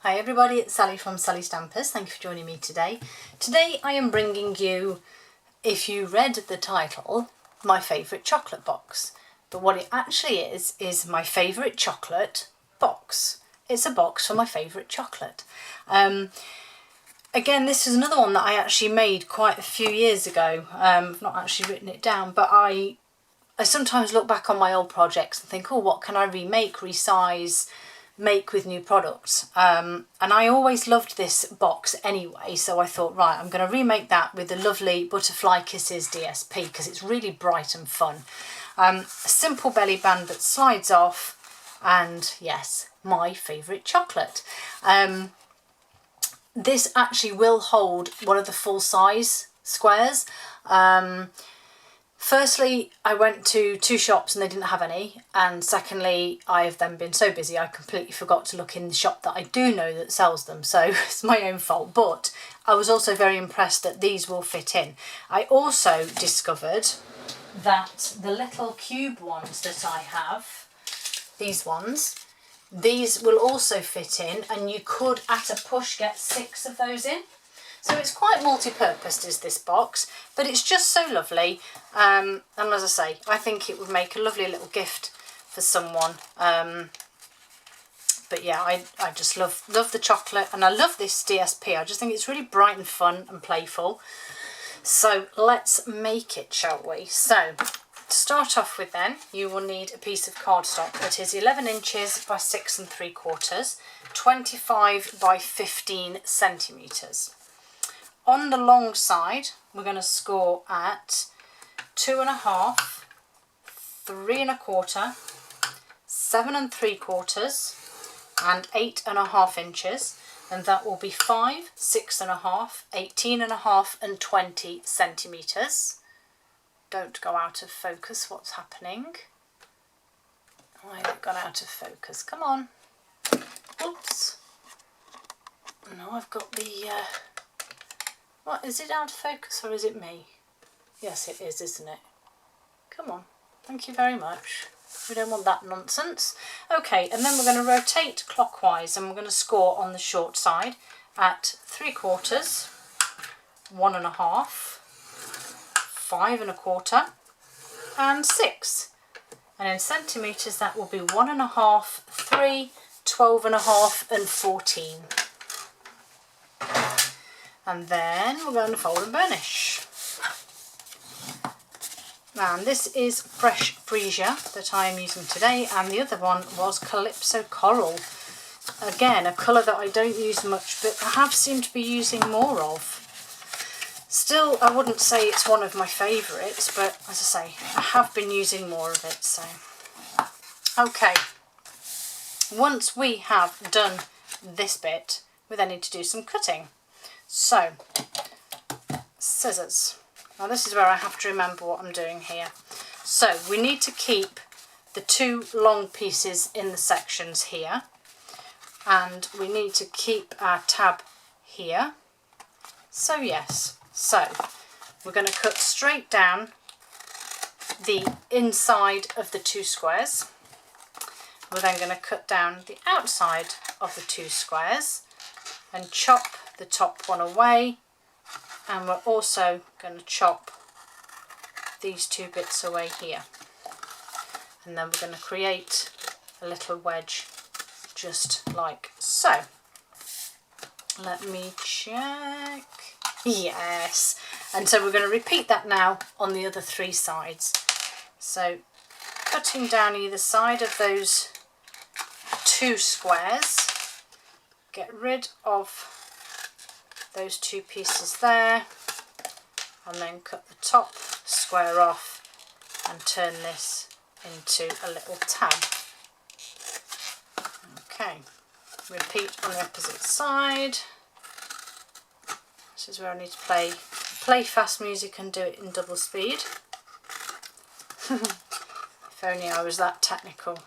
Hi everybody, it's Sally from Sallystampers. Thank you for joining me today. Today I am bringing you, if you read the title, my favourite chocolate box. But what it actually is my favourite chocolate box. It's a box for my favourite chocolate. Again, this is another one that I actually made quite a few years ago. I've not actually written it down, but I sometimes look back on my old projects and think, oh, what can I remake, resize, make with new products, and I always loved this box anyway, so I thought, right, I'm going to remake that with the lovely Butterfly Kisses DSP because it's really bright and fun. A simple belly band that slides off, and yes, my favourite chocolate. This actually will hold one of the full size squares. Firstly, I went to 2 shops and they didn't have any, and secondly, I've then been so busy I completely forgot to look in the shop that I do know that sells them, so it's my own fault. But I was also very impressed that these will fit in. I also discovered that the little cube ones that I have, these ones, these will also fit in, and you could at a push get 6 of those in. So it's quite multi-purposed is this box, but it's just so lovely. And as I say, I think it would make a lovely little gift for someone. But yeah, I just love the chocolate, and I love this DSP. I just think it's really bright and fun and playful. So let's make it, shall we? So to start off with then, you will need a piece of cardstock that is 11 inches by 6 3/4, 25 by 15 centimetres. On the long side, we're going to score at 2.5, 3 1/4, 7 3/4, and 8.5 inches, and that will be 5, 6.5, 18.5, and 20 centimetres. Don't go out of focus. What's happening? Why have it gone out of focus? Come on. Oops. No, I've got the... What, is it out of focus or is it me? Yes, it is, isn't it? Come on. Thank you very much. We don't want that nonsense. Okay, and then we're going to rotate clockwise, and we're going to score on the short side at 3/4, 1 1/2, 5 1/4, and 6. And in centimetres, that will be 1 1/2, 3, 12.5, and 14. And then we're going to fold and burnish. And this is Fresh Freesia that I am using today, and the other one was Calypso Coral. Again, a colour that I don't use much, but I have seemed to be using more of. Still, I wouldn't say it's one of my favourites, but as I say, I have been using more of it, so. Okay, once we have done this bit, we then need to do some cutting. So, scissors. Now this is where I have to remember what I'm doing here. So we need to keep the 2 long pieces in the sections here, and we need to keep our tab here. So yes, so we're going to cut straight down the inside of the 2 squares. We're then going to cut down the outside of the 2 squares and chop the top one away, and we're also going to chop these 2 bits away here, and then we're going to create a little wedge just like so. Let me check. Yes, and so we're going to repeat that now on the other 3 sides. So cutting down either side of those 2 squares, get rid of those 2 pieces there, and then cut the top square off and turn this into a little tab. Okay, repeat on the opposite side. This is where I need to play fast music and do it in double speed. If only I was that technical.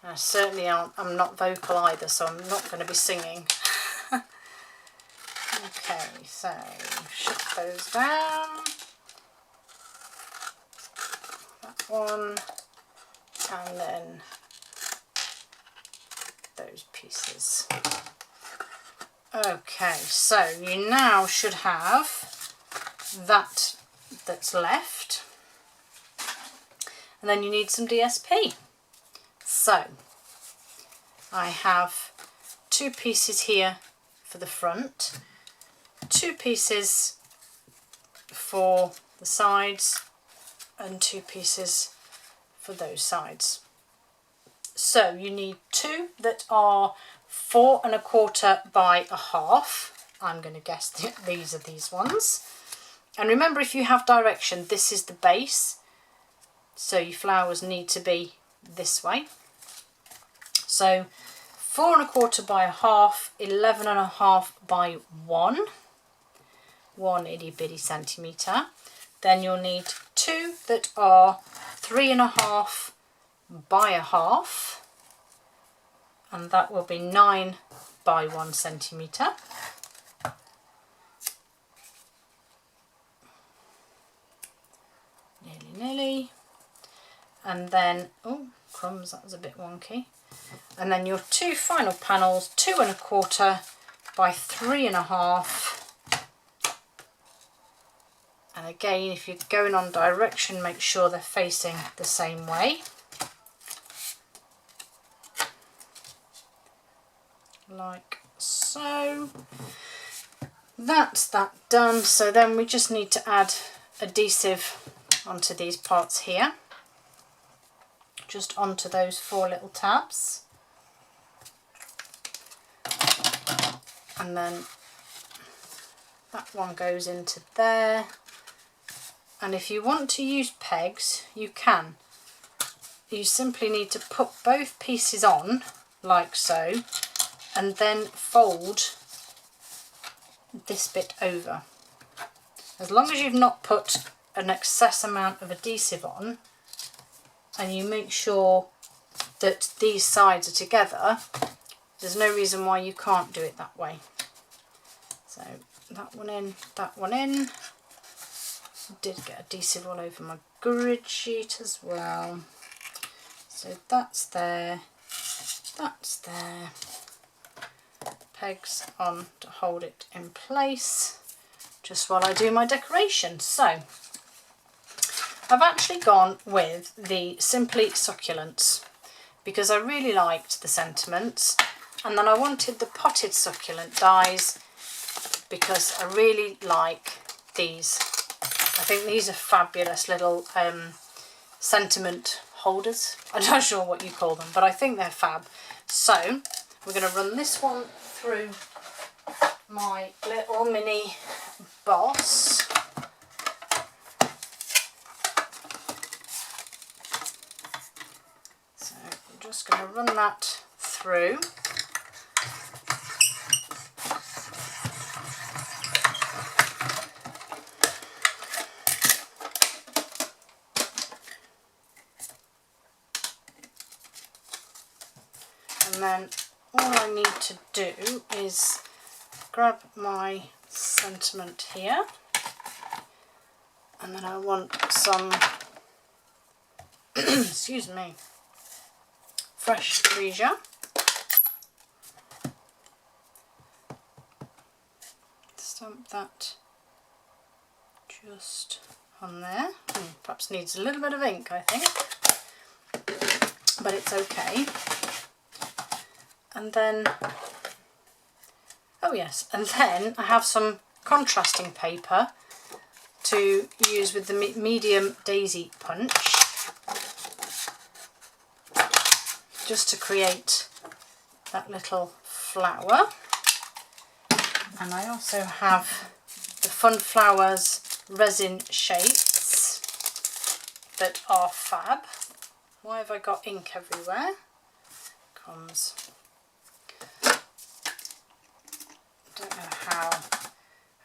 I certainly aren't. I'm not vocal either, so I'm not going to be singing. Okay, so shut those down. That one, and then those pieces. Okay, so you now should have that's left, and then you need some DSP. So I have 2 pieces here for the front, 2 pieces for the sides, and 2 pieces for those sides. So you need 2 that are 4 1/4 by 1/2. I'm going to guess these are these ones. And remember, if you have direction, this is the base, so your flowers need to be this way. So 4 1/4 by 1/2, 11 1/2 by 1 itty bitty centimetre. Then you'll need 2 that are 3 1/2 by 1/2, and that will be 9 by 1 centimetre. Nearly. And then, oh crumbs, that was a bit wonky. And then your 2 final panels, 2 1/4 by 3 1/2. And again, if you're going on direction, make sure they're facing the same way. Like so. That's that done. So then we just need to add adhesive onto these parts here. Just onto those 4 little tabs. And then that one goes into there. And if you want to use pegs, you can. You simply need to put both pieces on, like so, and then fold this bit over. As long as you've not put an excess amount of adhesive on, and you make sure that these sides are together, there's no reason why you can't do it that way. So that one in, that one in. Did get adhesive all over my grid sheet as well. So that's there, that's there. Pegs on to hold it in place just while I do my decoration. So I've actually gone with the Simply Succulents because I really liked the sentiments, and then I wanted the potted succulent dies because I really like these. I think these are fabulous little sentiment holders. I'm not sure what you call them, but I think they're fab. So we're going to run this one through my little mini boss. So I'm just going to run that through. And then all I need to do is grab my sentiment here, and then I want some excuse me, fresh freesia. Stamp that just on there. Perhaps needs a little bit of ink, I think, but it's okay. And then, oh yes, and then I have some contrasting paper to use with the medium daisy punch, just to create that little flower. And I also have the Fun Flowers resin shapes that are fab. Why have I got ink everywhere? Comes. I don't know how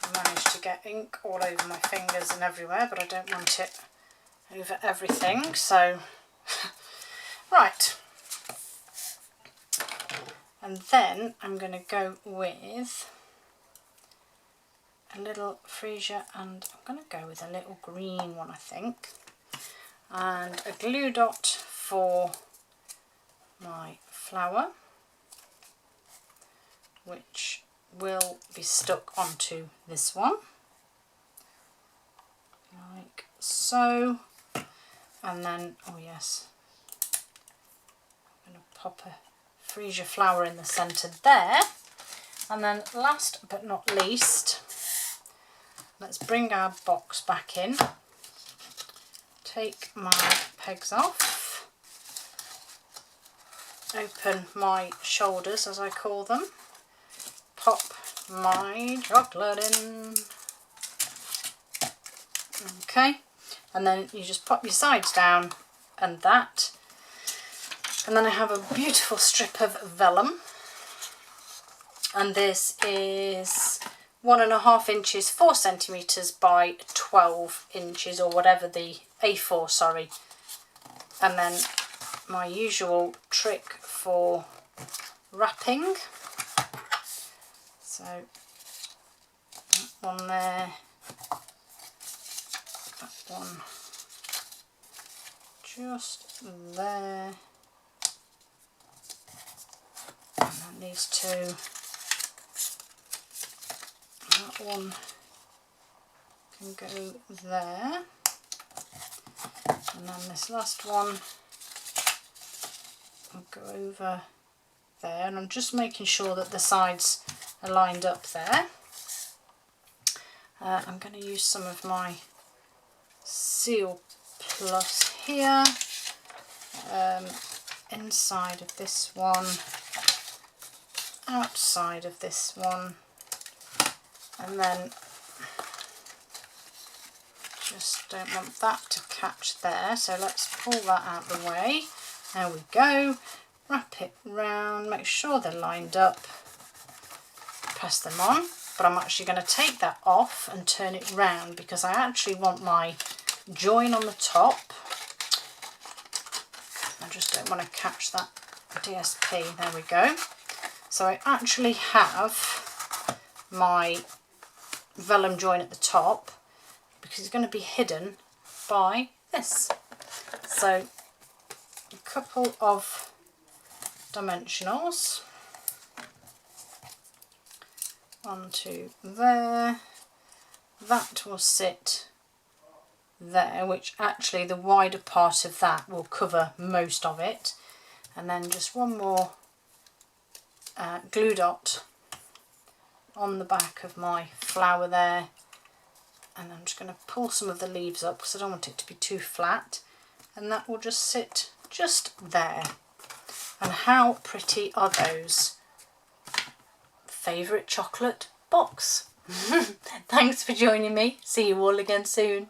I managed to get ink all over my fingers and everywhere, but I don't want it over everything, so right. And then I'm going to go with a little freesia, and I'm going to go with a little green one, I think, and a glue dot for my flower. which will be stuck onto this one, like so. And then, oh yes, I'm going to pop a freesia flower in the centre there. And then last but not least, let's bring our box back in, take my pegs off, open my shoulders as I call them, pop my chocolate in, okay, and then you just pop your sides down and that. And then I have a beautiful strip of vellum, and this is 1.5 inches, 4 centimetres by 12 inches, or whatever the A4, sorry. And then my usual trick for wrapping. So that one there, that one just there, and then these two. That one can go there, and then this last one will go over there, and I'm just making sure that the sides are lined up there. I'm going to use some of my Seal Plus here, inside of this one, outside of this one, and then just don't want that to catch there, so let's pull that out of the way. There we go. Wrap it round, make sure they're lined up, press them on. But I'm actually going to take that off and turn it round because I actually want my join on the top. I just don't want to catch that DSP. There we go. So I actually have my vellum join at the top because it's going to be hidden by this. So a couple of dimensionals, onto there, that will sit there, which actually the wider part of that will cover most of it, and then just one more glue dot on the back of my flower there, and I'm just going to pull some of the leaves up because I don't want it to be too flat, and that will just sit just there. And how pretty are those? Favourite chocolate box. Thanks for joining me. See you all again soon.